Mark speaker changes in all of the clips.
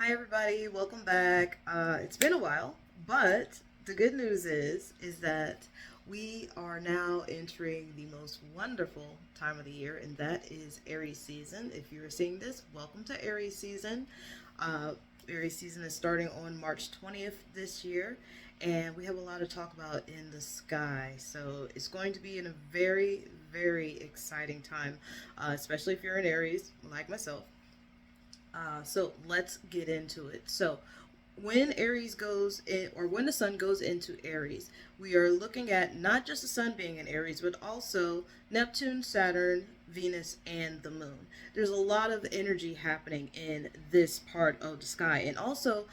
Speaker 1: Hi everybody, welcome back. It's been a while, but the good news is that we are now entering the most wonderful time of the year, and that is Aries season. If you're seeing this, welcome to Aries season. Uh, Aries season is starting on March 20th this year, and we have a lot to talk about in the sky. So it's going to be in a very, very exciting time, especially if you're an Aries like myself. So let's get into it. So when Aries goes in, or when the sun goes into Aries, we are looking at not just the sun being in Aries, but also Neptune, Saturn, Venus, and the moon. There's a lot of energy happening in this part of the sky. And also,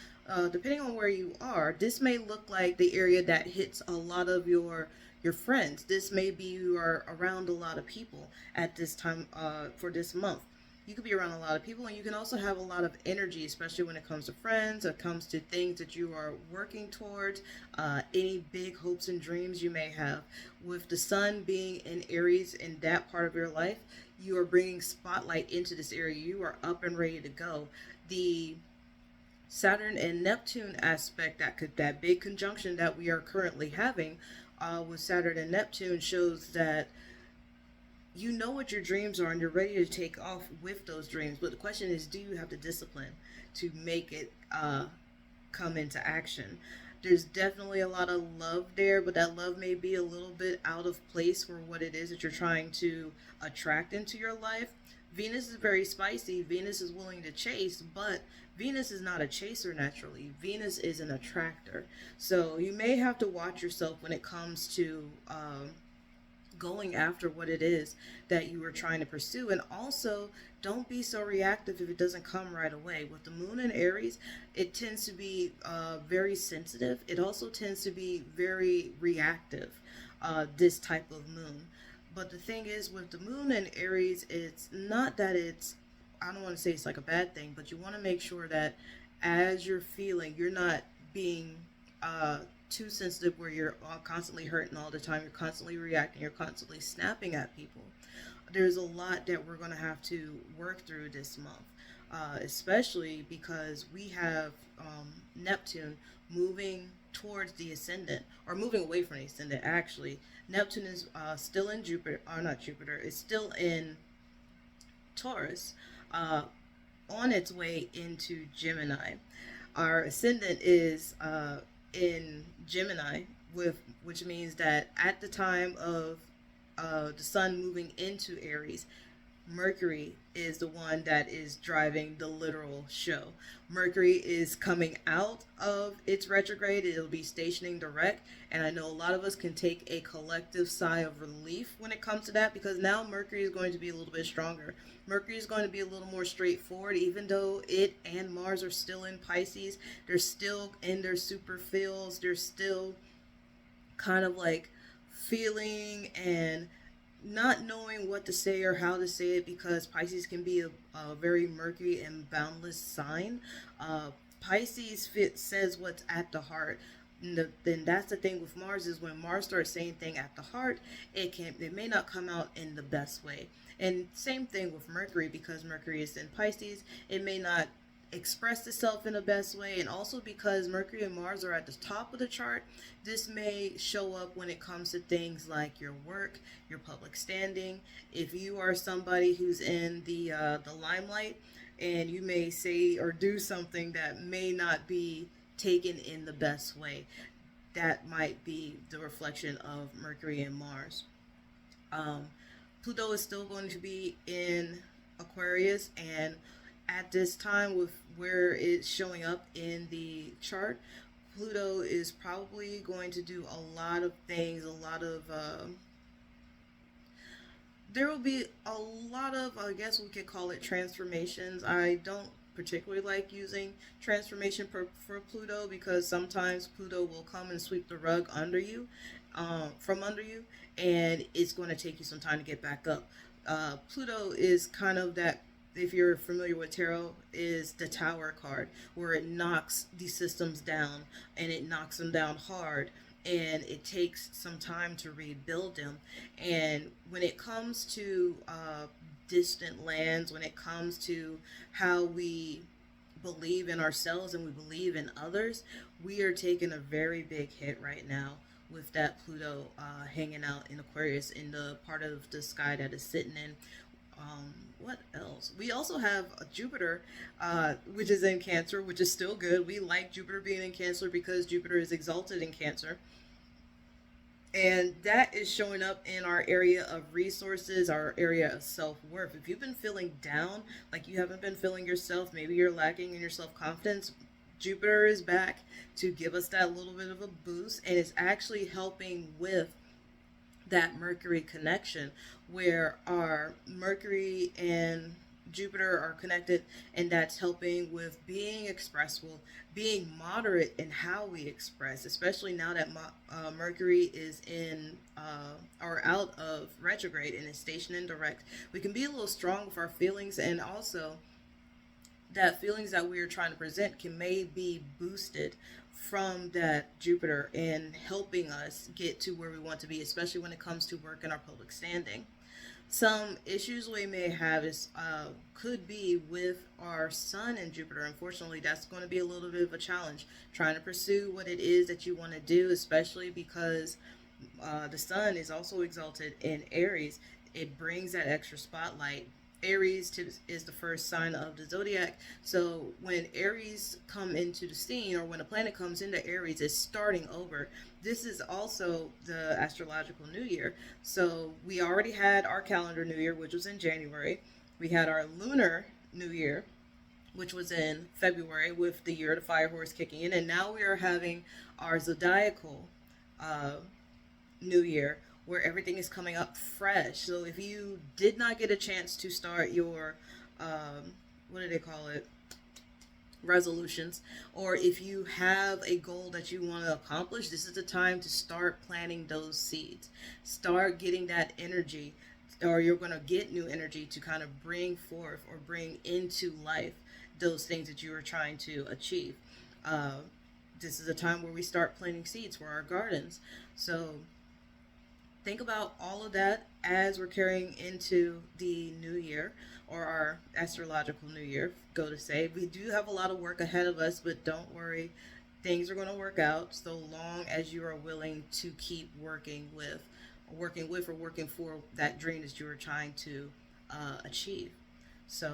Speaker 1: depending on where you are, this may look like the area that hits a lot of your friends. This may be you are around a lot of people at this time for this month. You could be around a lot of people, and you can also have a lot of energy, especially when it comes to friends, it comes to things that you are working towards, any big hopes and dreams you may have. With the sun being in Aries in that part of your life, you are bringing spotlight into this area. You are up and ready to go. The Saturn and Neptune aspect, that big conjunction that we are currently having with Saturn and Neptune, shows that you know what your dreams are and you're ready to take off with those dreams. But the question is, do you have the discipline to make it come into action? There's definitely a lot of love there, but that love may be a little bit out of place for what it is that you're trying to attract into your life. Venus is very spicy. Venus is willing to chase, but Venus is not a chaser naturally. Venus is an attractor. So you may have to watch yourself when it comes to going after what it is that you are trying to pursue. And also, don't be so reactive if it doesn't come right away. With the moon in Aries, it tends to be very sensitive. It also tends to be very reactive, this type of moon. But the thing is, with the moon in Aries, it's not that it's, I don't want to say it's like a bad thing, but you want to make sure that as you're feeling, you're not being uh, too sensitive where you're constantly hurting all the time, you're constantly reacting, you're constantly snapping at people. There's a lot that we're going to have to work through this month, especially because we have Neptune moving towards the ascendant, or moving away from the ascendant actually. Neptune is still in Jupiter, or not Jupiter, it's still in Taurus, uh, on its way into Gemini. Our ascendant is in Gemini, with which means that at the time of the sun moving into Aries, Mercury is the one that is driving the literal show. Mercury is coming out of its retrograde. It'll be stationing direct. And I know a lot of us can take a collective sigh of relief when it comes to that, because now Mercury is going to be a little bit stronger. Mercury is going to be a little more straightforward, even though it and Mars are still in Pisces. They're still in their super feels. They're still kind of like feeling and not knowing what to say or how to say it, because Pisces can be a very murky and boundless sign. Pisces says what's at the heart. Then that's the thing with Mars, is when Mars starts saying thing at the heart, it may not come out in the best way. And same thing with Mercury, because Mercury is in Pisces, it may not express itself in the best way. And also because Mercury and Mars are at the top of the chart, this may show up when it comes to things like your work, your public standing. If you are somebody who's in the limelight, and you may say or do something that may not be taken in the best way, that might be the reflection of Mercury and Mars. um, Pluto is still going to be in Aquarius, and at this time, with where it's showing up in the chart, Pluto is probably going to do a lot of things, a lot of there will be a lot of, I guess we could call it transformations. I don't particularly like using transformation for Pluto, because sometimes Pluto will come and sweep the rug under you, from under you, and it's going to take you some time to get back up. Pluto is kind of that, if you're familiar with tarot, is the tower card, where it knocks these systems down, and it knocks them down hard, and it takes some time to rebuild them. And when it comes to distant lands, when it comes to how we believe in ourselves and we believe in others, we are taking a very big hit right now with that Pluto hanging out in Aquarius in the part of the sky that is sitting in. What else? We also have Jupiter, which is in Cancer, which is still good. We like Jupiter being in Cancer because Jupiter is exalted in Cancer. And that is showing up in our area of resources, our area of self worth. If you've been feeling down, like you haven't been feeling yourself, maybe you're lacking in your self confidence, Jupiter is back to give us that little bit of a boost. And it's actually helping with that Mercury connection, where our Mercury and Jupiter are connected, and that's helping with being expressive, being moderate in how we express, especially now that Mercury is in or out of retrograde and is stationed in direct. We can be a little strong with our feelings, and also that feelings that we are trying to present can may be boosted from that Jupiter in helping us get to where we want to be, especially when it comes to work and our public standing. Some issues we may have is could be with our Sun and Jupiter. Unfortunately, that's going to be a little bit of a challenge trying to pursue what it is that you want to do, especially because the Sun is also exalted in Aries. It brings that extra spotlight. Aries is the first sign of the zodiac. So when Aries come into the scene, or when a planet comes into Aries, it's starting over. This is also the astrological new year. So we already had our calendar new year, which was in January. We had our lunar new year, which was in February, with the year of the fire horse kicking in. And now we are having our zodiacal uh, new year, where everything is coming up fresh. So if you did not get a chance to start your, what do they call it? Resolutions, or if you have a goal that you want to accomplish, this is the time to start planting those seeds. Start getting that energy, or you're going to get new energy to kind of bring forth or bring into life those things that you are trying to achieve. This is a time where we start planting seeds for our gardens. So think about all of that as we're carrying into the new year, or our astrological new year, go to say. We do have a lot of work ahead of us, but don't worry. Things are going to work out so long as you are willing to keep working for that dream that you are trying to achieve. So,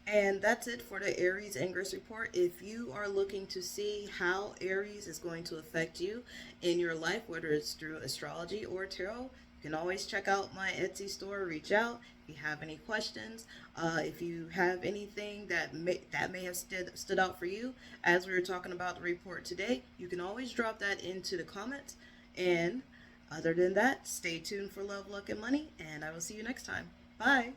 Speaker 1: and that's it for the Aries Ingress report. If you are looking to see how Aries is going to affect you in your life, whether it's through astrology or tarot, you can always check out my Etsy store. Reach out if you have any questions. If you have anything that may have stood out for you as we were talking about the report today, you can always drop that into the comments. And other than that, stay tuned for Love, Luck, and Money, and I will see you next time. Bye.